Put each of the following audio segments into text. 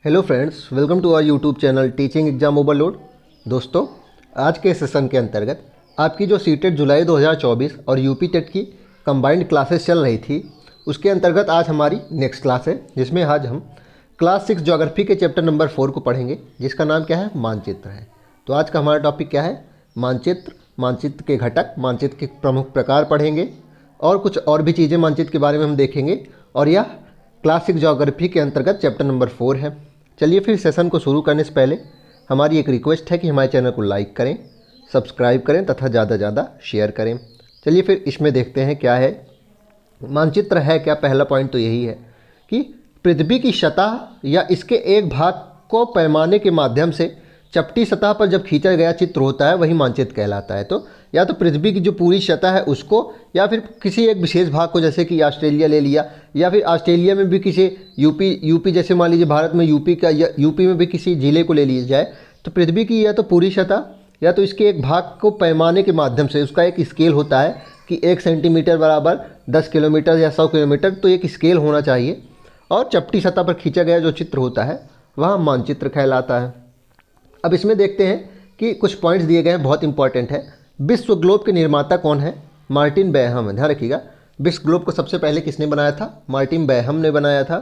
Hello friends, welcome to our YouTube channel teaching exam overload. दोस्तों, आज के session के अंतर्गत आपकी जो सीटेट जुलाई 2024 और यूपी टेट की कंबाइंड क्लासेस चल रही थी, उसके अंतर्गत आज हमारी नेक्स्ट क्लास है, जिसमें आज हम क्लास 6 ज्योग्राफी के चैप्टर नंबर 4 को पढ़ेंगे, जिसका नाम क्या है, मानचित्र है। तो आज का हमारा टॉपिक क्या है, मानचित्र, मानचित्र के घटक, मानचित्र के प्रमुख प्रकार पढ़ेंगे और कुछ और भी चीज़ें मानचित्र के बारे में हम देखेंगे। और यह क्लास 6 ज्योग्राफी के अंतर्गत चैप्टर नंबर 4 है। चलिए फिर सेशन को शुरू करने से पहले हमारी एक रिक्वेस्ट है कि हमारे चैनल को लाइक करें, सब्सक्राइब करें तथा ज़्यादा ज़्यादा शेयर करें। चलिए फिर इसमें देखते हैं क्या है मानचित्र है क्या। पहला पॉइंट तो यही है कि पृथ्वी की सतह या इसके एक भाग को पैमाने के माध्यम से चपटी सतह पर जब खींचा गया चित्र होता है वही मानचित्र कहलाता है। तो या तो पृथ्वी की जो पूरी सतह है उसको, या फिर किसी एक विशेष भाग को, जैसे कि ऑस्ट्रेलिया ले लिया, या फिर ऑस्ट्रेलिया में भी किसी यूपी जैसे मान लीजिए भारत में यूपी का, या यूपी में भी किसी जिले को ले लिया जाए, तो पृथ्वी की या तो पूरी सतह या तो इसके एक भाग को पैमाने के माध्यम से, उसका एक स्केल होता है कि 1 सेंटीमीटर बराबर 10 किलोमीटर या 100 किलोमीटर, तो एक स्केल होना चाहिए, और चपटी सतह पर खींचा गया जो चित्र होता है वह मानचित्र कहलाता है। अब इसमें देखते हैं कि कुछ पॉइंट्स दिए गए हैं, बहुत इंपॉर्टेंट है। विश्व ग्लोब के निर्माता कौन है? मार्टिन बैहम। ध्यान रखिएगा, विश्व ग्लोब को सबसे पहले किसने बनाया था? मार्टिन बैहम ने बनाया था।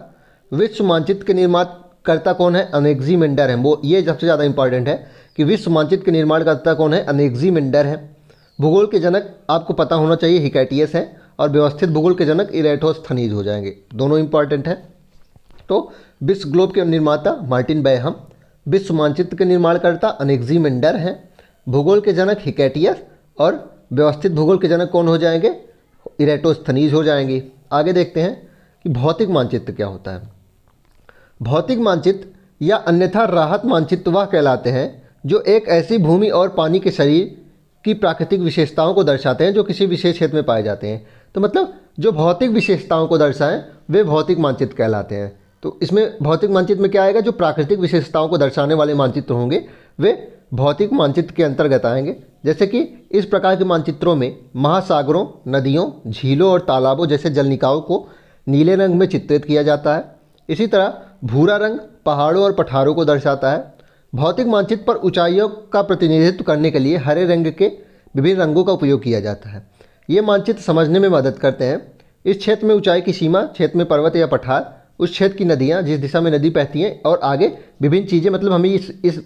विश्व मानचित्र के निर्माणकर्ता कौन है? अनेक्सिमेंडर है। वो ये सबसे ज़्यादा इंपॉर्टेंट है कि विश्व मानचित्र के निर्माणकर्ता कौन है? अनेक्सिमेंडर है। भूगोल के जनक आपको पता होना चाहिए, हिकैटियस है, और व्यवस्थित भूगोल के जनक इरेटोस्थनीज हो जाएंगे। दोनों इंपॉर्टेंट है। तो विश्व ग्लोब के निर्माता मार्टिन बैहम, विश्व मानचित्र के निर्माणकर्ता अनेक्सिमेंडर हैं, भूगोल के जनक हिकैटियस, और व्यवस्थित भूगोल के जनक कौन हो जाएंगे? इरेटोस्थनीज हो जाएंगे। आगे देखते हैं कि भौतिक मानचित्र क्या होता है। भौतिक मानचित्र या अन्यथा राहत मानचित्र वह कहलाते हैं जो एक ऐसी भूमि और पानी के शरीर की प्राकृतिक विशेषताओं को दर्शाते हैं जो किसी विशेष क्षेत्र में पाए जाते हैं। तो मतलब जो भौतिक विशेषताओं को दर्शाएं वे भौतिक मानचित्र कहलाते हैं। तो इसमें भौतिक मानचित्र में क्या आएगा? जो प्राकृतिक विशेषताओं को दर्शाने वाले मानचित्र होंगे वे भौतिक मानचित्र के अंतर्गत आएंगे। जैसे कि इस प्रकार के मानचित्रों में महासागरों, नदियों, झीलों और तालाबों जैसे जलनिकायों को नीले रंग में चित्रित किया जाता है। इसी तरह भूरा रंग पहाड़ों और पठारों को दर्शाता है। भौतिक मानचित्र पर ऊंचाइयों का प्रतिनिधित्व करने के लिए हरे रंग के विभिन्न रंगों का उपयोग किया जाता है। ये मानचित्र समझने में मदद करते हैं। इस क्षेत्र में ऊंचाई की सीमा, क्षेत्र में पर्वत या पठार, उस क्षेत्र की नदियाँ, जिस दिशा में नदी बहती हैं, और आगे विभिन्न चीज़ें। मतलब हमें इस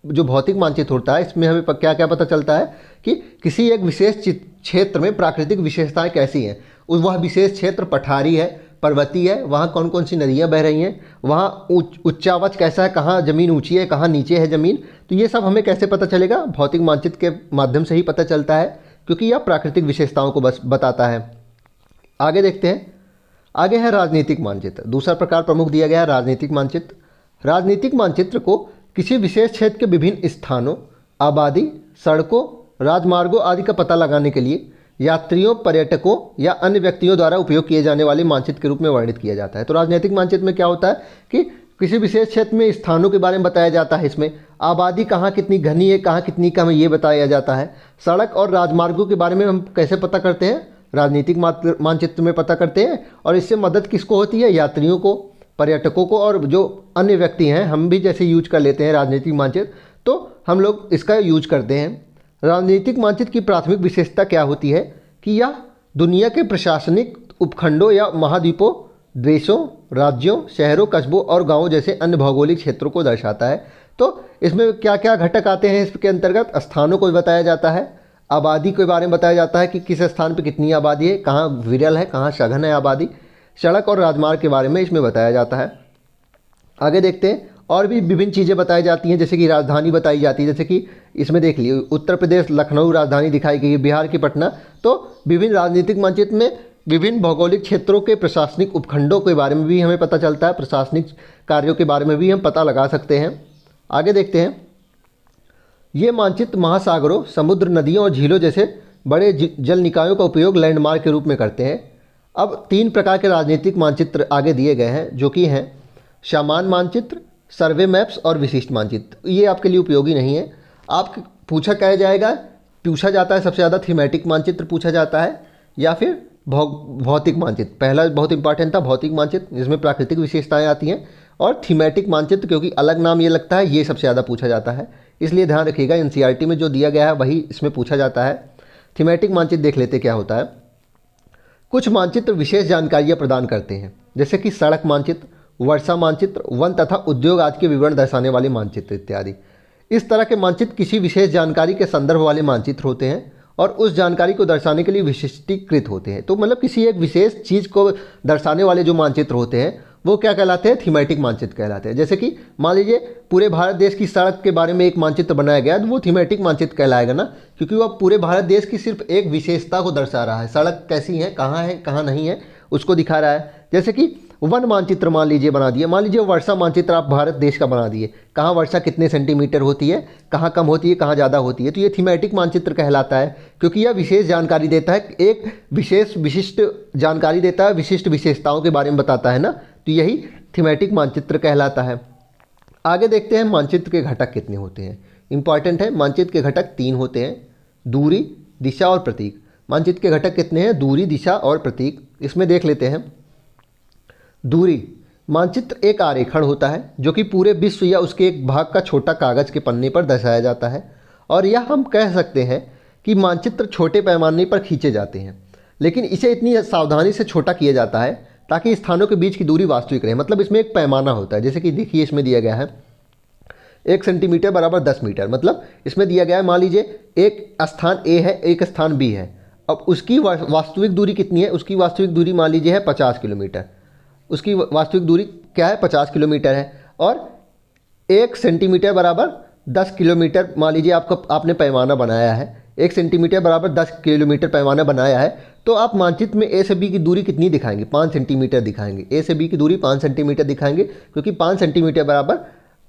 जो भौतिक मानचित्र होता है इसमें हमें क्या क्या पता चलता है कि किसी एक विशेष क्षेत्र में प्राकृतिक विशेषताएं कैसी हैं। वह विशेष क्षेत्र पठारी है, पर्वतीय है, वहाँ कौन कौन सी नदियाँ बह रही हैं, वहाँ उच्चावच कैसा है, कहाँ ज़मीन ऊंची है, कहाँ नीचे है ज़मीन। तो ये सब हमें कैसे पता चलेगा? भौतिक मानचित्र के माध्यम से ही पता चलता है, क्योंकि यह प्राकृतिक विशेषताओं को बस बताता है। आगे देखते हैं। आगे है राजनीतिक मानचित्र। दूसरा प्रकार प्रमुख दिया गया है राजनीतिक मानचित्र। राजनीतिक मानचित्र को किसी विशेष क्षेत्र के विभिन्न स्थानों, आबादी, सड़कों, राजमार्गों आदि का पता लगाने के लिए यात्रियों, पर्यटकों या अन्य व्यक्तियों द्वारा उपयोग किए जाने वाले मानचित्र के रूप में वर्णित किया जाता है। तो राजनीतिक मानचित्र में क्या होता है कि किसी विशेष क्षेत्र में स्थानों के बारे में बताया जाता है। इसमें आबादी कहाँ कितनी घनी है, कहाँ कितनी कम है, ये बताया जाता है। सड़क और राजमार्गों के बारे में हम कैसे पता करते हैं? राजनीतिक मानचित्र में पता करते हैं। और इससे मदद किसको होती है? यात्रियों को, पर्यटकों को, और जो अन्य व्यक्ति हैं, हम भी जैसे यूज कर लेते हैं राजनीतिक मानचित्र, तो हम लोग इसका यूज करते हैं। राजनीतिक मानचित्र की प्राथमिक विशेषता क्या होती है कि यह दुनिया के प्रशासनिक उपखंडों या महाद्वीपों, देशों, राज्यों, शहरों, कस्बों और गांवों जैसे अन्य भौगोलिक क्षेत्रों को दर्शाता है। तो इसमें क्या क्या घटक आते हैं इसके अंतर्गत? स्थानों को बताया जाता है, आबादी के बारे में बताया जाता है कि किस स्थान पर कितनी आबादी है, कहाँ विरल है, कहाँ सघन है आबादी। सड़क और राजमार्ग के बारे में इसमें बताया जाता है। आगे देखते हैं। और भी विभिन्न चीज़ें बताई जाती हैं, जैसे कि राजधानी बताई जाती है। जैसे कि इसमें देख लिए उत्तर प्रदेश लखनऊ राजधानी दिखाई गई है, बिहार की पटना। तो विभिन्न राजनीतिक मानचित्र में विभिन्न भौगोलिक क्षेत्रों के प्रशासनिक उपखंडों के बारे में भी हमें पता चलता है, प्रशासनिक कार्यों के बारे में भी हम पता लगा सकते हैं। आगे देखते हैं। ये मानचित्र महासागरों, समुद्र, नदियों और झीलों जैसे बड़े जल निकायों का उपयोग लैंडमार्क के रूप में करते हैं। अब 3 प्रकार के राजनीतिक मानचित्र आगे दिए गए हैं, जो कि हैं सामान्य मानचित्र, सर्वे मैप्स और विशिष्ट मानचित्र। ये आपके लिए उपयोगी नहीं है। आप पूछा जाता है सबसे ज़्यादा थीमेटिक मानचित्र पूछा जाता है, या फिर भौतिक मानचित्र। पहला बहुत इंपॉर्टेंट था भौतिक मानचित्र, जिसमें प्राकृतिक विशेषताएं आती हैं, और थीमेटिक मानचित्र, क्योंकि अलग नाम ये लगता है, ये सबसे ज़्यादा पूछा जाता है, इसलिए ध्यान रखिएगा एनसीईआरटी में जो दिया गया है वही इसमें पूछा जाता है। थीमेटिक मानचित्र देख लेते क्या होता है। कुछ मानचित्र विशेष जानकारियाँ प्रदान करते हैं, जैसे कि सड़क मानचित्र, वर्षा मानचित्र, वन तथा उद्योग आदि के विवरण दर्शाने वाले मानचित्र इत्यादि। इस तरह के मानचित्र किसी विशेष जानकारी के संदर्भ वाले मानचित्र होते हैं और उस जानकारी को दर्शाने के लिए विशिष्टीकृत होते हैं। तो मतलब किसी एक विशेष चीज़ को दर्शाने वाले जो मानचित्र होते हैं वो क्या कहलाते हैं, थीमेटिक मानचित्र कहलाते हैं। जैसे कि मान लीजिए पूरे भारत देश की सड़क के बारे में एक मानचित्र बनाया गया तो वो थीमेटिक मानचित्र कहलाएगा ना, क्योंकि वो पूरे भारत देश की सिर्फ एक विशेषता को दर्शा रहा है, सड़क कैसी है, कहाँ नहीं है, उसको दिखा रहा है। जैसे कि वन मानचित्र मान लीजिए बना दिए, मान लीजिए वर्षा मानचित्र आप भारत देश का बना दिए, कहाँ वर्षा कितने सेंटीमीटर होती है, कहाँ कम होती है, कहाँ ज़्यादा होती है, तो ये थीमेटिक मानचित्र कहलाता है, क्योंकि यह विशेष जानकारी देता है, एक विशिष्ट जानकारी देता है, विशिष्ट विशेषताओं के बारे में बताता है ना, तो यही थीमेटिक मानचित्र कहलाता है। आगे देखते हैं मानचित्र के घटक कितने होते हैं। इंपॉर्टेंट है, मानचित्र के घटक 3 होते हैं, दूरी, दिशा और प्रतीक। मानचित्र के घटक कितने हैं, दूरी, दिशा और प्रतीक। इसमें देख लेते हैं। दूरी, मानचित्र एक आरेखण होता है जो कि पूरे विश्व या उसके एक भाग का छोटा कागज़ के पन्ने पर दर्शाया जाता है, और यह हम कह सकते हैं कि मानचित्र छोटे पैमाने पर खींचे जाते हैं, लेकिन इसे इतनी सावधानी से छोटा किया जाता है ताकि स्थानों के बीच की दूरी वास्तविक रहे। मतलब इसमें एक पैमाना होता है, जैसे कि देखिए इसमें दिया गया है 1 सेंटीमीटर बराबर 10 मीटर। मतलब इसमें दिया गया है, मान लीजिए एक स्थान ए है, एक स्थान बी है, अब उसकी वास्तविक दूरी कितनी है, उसकी वास्तविक दूरी मान लीजिए है 50 किलोमीटर, उसकी वास्तविक दूरी क्या है, 50 किलोमीटर है, और 1 सेंटीमीटर बराबर 10 किलोमीटर मान लीजिए आपने पैमाना बनाया है, 1 सेंटीमीटर बराबर 10 किलोमीटर पैमाना बनाया है, तो आप मानचित्र में ए से बी की दूरी कितनी दिखाएंगे, 5 सेंटीमीटर दिखाएंगे। ए से बी की दूरी 5 सेंटीमीटर दिखाएंगे, क्योंकि 5 सेंटीमीटर बराबर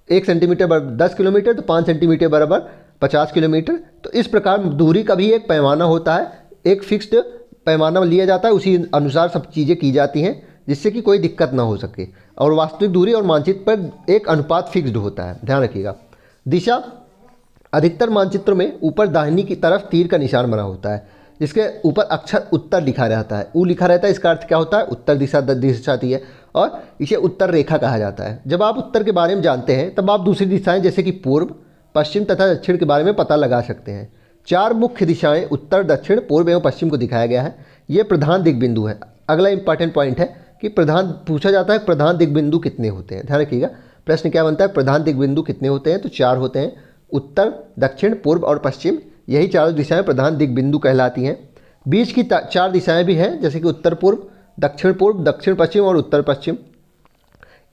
1 सेंटीमीटर बराबर 10 किलोमीटर, तो 5 सेंटीमीटर बराबर 50 किलोमीटर। तो इस प्रकार दूरी का भी एक पैमाना होता है, एक फिक्स्ड पैमाना लिया जाता है, उसी अनुसार सब चीज़ें की जाती हैं जिससे कि कोई दिक्कत ना हो सके, और वास्तविक दूरी और मानचित्र पर एक अनुपात फिक्स्ड होता है, ध्यान रखिएगा। दिशा, अधिकतर मानचित्र में ऊपर दाहिनी की तरफ तीर का निशान बना होता है, जिसके ऊपर अक्षर उत्तर लिखा रहता है, ऊ लिखा रहता है। इसका अर्थ क्या होता है, उत्तर दिशा दर्शाती है, और इसे उत्तर रेखा कहा जाता है। जब आप उत्तर के बारे में जानते हैं तब आप दूसरी दिशाएं जैसे कि पूर्व, पश्चिम तथा दक्षिण के बारे में पता लगा सकते हैं। 4 मुख्य दिशाएं उत्तर, दक्षिण, पूर्व एवं पश्चिम को दिखाया गया है। ये प्रधान दिग्बिंदु है। अगला इंपॉर्टेंट पॉइंट है कि पूछा जाता है प्रधान दिग्बिंदु कितने होते हैं। ध्यान रखिएगा, प्रश्न क्या बनता है, प्रधान दिग्बिंदु कितने होते हैं, तो 4 होते हैं, उत्तर, दक्षिण, पूर्व और पश्चिम। यही चारों दिशाएं प्रधान दिग्बिंदु कहलाती हैं। बीच की 4 दिशाएं भी हैं, जैसे कि उत्तर पूर्व, दक्षिण पश्चिम और उत्तर पश्चिम।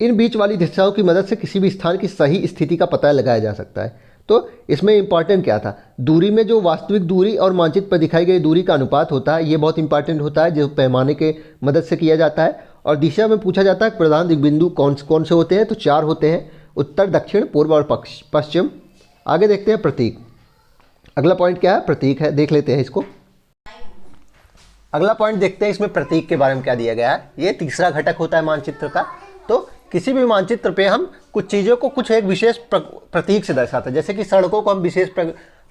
इन बीच वाली दिशाओं की मदद से किसी भी स्थान की सही स्थिति का पता लगाया जा सकता है। तो इसमें इंपॉर्टेंट क्या था, दूरी में जो वास्तविक दूरी और मानचित्र पर दिखाई गई दूरी का अनुपात होता है, ये बहुत इंपॉर्टेंट होता है, जो पैमाने के मदद से किया जाता है। और दिशा में पूछा जाता है प्रधान दिग्बिंदु कौन से होते हैं, तो 4 होते हैं, उत्तर, दक्षिण, पूर्व और पश्चिम। आगे देखते हैं प्रतीक। अगला पॉइंट क्या है, प्रतीक है, देख लेते हैं इसको। अगला पॉइंट देखते हैं इसमें प्रतीक के बारे में क्या दिया गया है। ये तीसरा घटक होता है मानचित्र का। तो किसी भी मानचित्र पे हम कुछ चीज़ों को कुछ एक विशेष प्रतीक से दर्शाते हैं, जैसे कि सड़कों को हम विशेष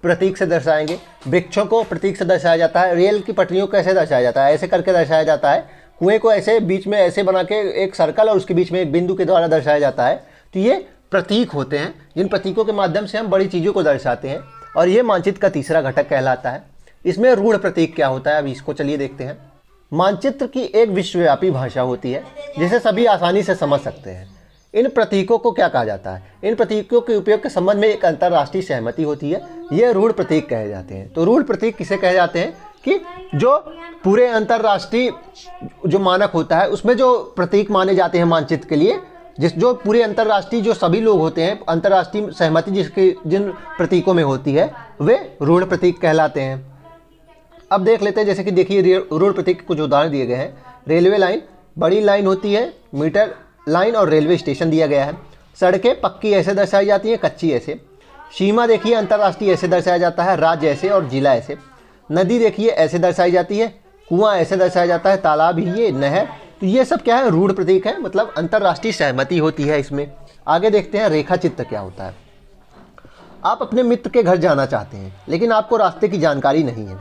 प्रतीक से दर्शाएंगे, वृक्षों को प्रतीक से दर्शाया जाता है, रेल की पटरियों को कैसे दर्शाया जाता है, ऐसे करके दर्शाया जाता है, कुएं को ऐसे बीच में ऐसे बना के एक सर्कल और उसके बीच में एक बिंदु के द्वारा दर्शाया जाता है। तो ये प्रतीक होते हैं, जिन प्रतीकों के माध्यम से हम बड़ी चीज़ों को दर्शाते हैं, और ये मानचित्र का तीसरा घटक कहलाता है। इसमें रूढ़ प्रतीक क्या होता है, अभी इसको चलिए देखते हैं। मानचित्र की एक विश्वव्यापी भाषा होती है जिसे सभी आसानी से समझ सकते हैं। इन प्रतीकों को क्या कहा जाता है, इन प्रतीकों के उपयोग के संबंध में एक अंतर्राष्ट्रीय सहमति होती है, ये रूढ़ प्रतीक कहे जाते हैं। तो रूढ़ प्रतीक किसे कहे जाते हैं कि जो पूरे अंतर्राष्ट्रीय जो मानक होता है उसमें जो प्रतीक माने जाते हैं मानचित्र के लिए, जो पूरे अंतर्राष्ट्रीय जो सभी लोग होते हैं, अंतर्राष्ट्रीय सहमति जिन प्रतीकों में होती है वे रूढ़ प्रतीक कहलाते हैं। अब देख लेते हैं, जैसे कि देखिए रूढ़ प्रतीक के कुछ उदाहरण दिए गए हैं। रेलवे लाइन, बड़ी लाइन होती है, मीटर लाइन और रेलवे स्टेशन दिया गया है। सड़कें पक्की ऐसे दर्शाई जाती हैं, कच्ची ऐसे। सीमा देखिए अंतर्राष्ट्रीय ऐसे दर्शाया जाता है, राज्य ऐसे और जिला ऐसे। नदी देखिए ऐसे दर्शाई जाती है, कुआं ऐसे दर्शाया जाता है, तालाब ही ये नहर। तो ये सब क्या है, रूढ़ प्रतीक है, मतलब अंतर्राष्ट्रीय सहमति होती है इसमें। आगे देखते हैं रेखा चित्र क्या होता है। आप अपने मित्र के घर जाना चाहते हैं लेकिन आपको रास्ते की जानकारी नहीं है।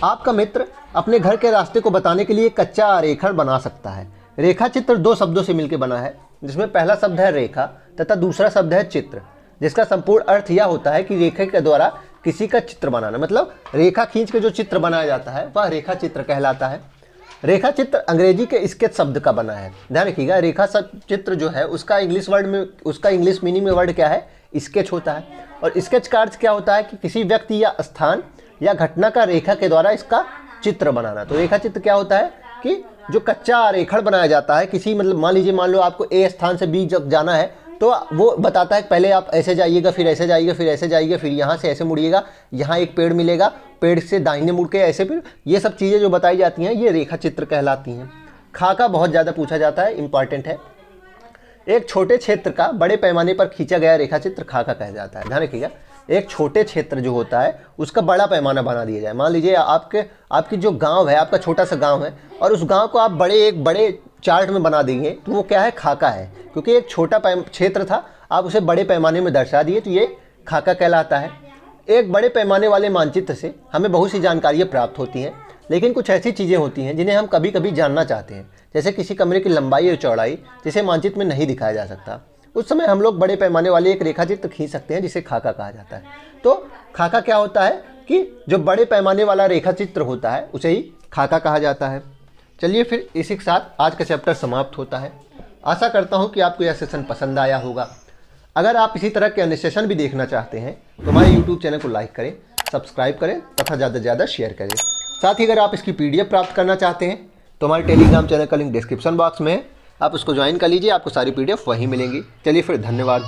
आपका मित्र अपने घर के रास्ते को बताने के लिए कच्चा आरेखण बना सकता है। रेखा चित्र 2 शब्दों से मिलकर बना है, जिसमें पहला शब्द है रेखा तथा दूसरा शब्द है चित्र, जिसका संपूर्ण अर्थ यह होता है कि रेखा के द्वारा किसी का चित्र बनाना। मतलब रेखा खींच के जो चित्र बनाया जाता है वह रेखा चित्र कहलाता है। रेखा चित्र अंग्रेजी के स्केच शब्द का बना है। ध्यान रखिएगा, रेखा चित्र जो है उसका इंग्लिश मीनिंग में वर्ड क्या है, स्केच होता है। और स्केच का अर्थ क्या होता है कि किसी व्यक्ति या स्थान या घटना का रेखा के द्वारा इसका चित्र बनाना। तो रेखा चित्र क्या होता है कि जो कच्चा रेखड़ बनाया जाता है किसी, मतलब मान लो आपको ए स्थान से बी जब जाना है तो वो बताता है पहले आप ऐसे जाइएगा, फिर ऐसे जाइएगा, फिर ऐसे जाइएगा, फिर यहाँ से ऐसे मुड़िएगा, यहाँ एक पेड़ मिलेगा, पेड़ से दाहिने मुड़ के ऐसे, फिर ये सब चीज़ें जो बताई जाती हैं ये रेखा चित्र कहलाती हैं। खाका बहुत ज़्यादा पूछा जाता है, इंपॉर्टेंट है। एक छोटे क्षेत्र का बड़े पैमाने पर खींचा गया रेखा चित्र खाका कहा जाता है। ध्यान रखिएगा, एक छोटे क्षेत्र जो होता है उसका बड़ा पैमाना बना दिया जाए। मान लीजिए आपकी जो गांव है, आपका छोटा सा गांव है और उस गांव को आप एक बड़े चार्ट में बना देंगे तो वो क्या है, खाका है। क्योंकि एक छोटा क्षेत्र था, आप उसे बड़े पैमाने में दर्शा दिए तो ये खाका कहलाता है। एक बड़े पैमाने वाले मानचित्र से हमें बहुत सी जानकारियाँ प्राप्त होती हैं, लेकिन कुछ ऐसी चीज़ें होती हैं जिन्हें हम कभी कभी जानना चाहते हैं, जैसे किसी कमरे की लंबाई और चौड़ाई, जिसे मानचित्र में नहीं दिखाया जा सकता। उस समय हम लोग बड़े पैमाने वाले एक रेखा चित्र खींच सकते हैं जिसे खाका कहा जाता है। तो खाका क्या होता है कि जो बड़े पैमाने वाला रेखा चित्र होता है उसे ही खाका कहा जाता है। चलिए फिर इसी के साथ आज का चैप्टर समाप्त होता है। आशा करता हूँ कि आपको यह सेशन पसंद आया होगा। अगर आप इसी तरह के अन्य सेशन भी देखना चाहते हैं तो हमारे यूट्यूब चैनल को लाइक करें, सब्सक्राइब करें तथा ज़्यादा से ज़्यादा शेयर करें। साथ ही अगर आप इसकी PDF प्राप्त करना चाहते हैं तो हमारे टेलीग्राम चैनल का लिंक डिस्क्रिप्शन बॉक्स में है, आप उसको ज्वाइन कर लीजिए, आपको सारी PDF वहीं मिलेंगी। चलिए फिर, धन्यवाद।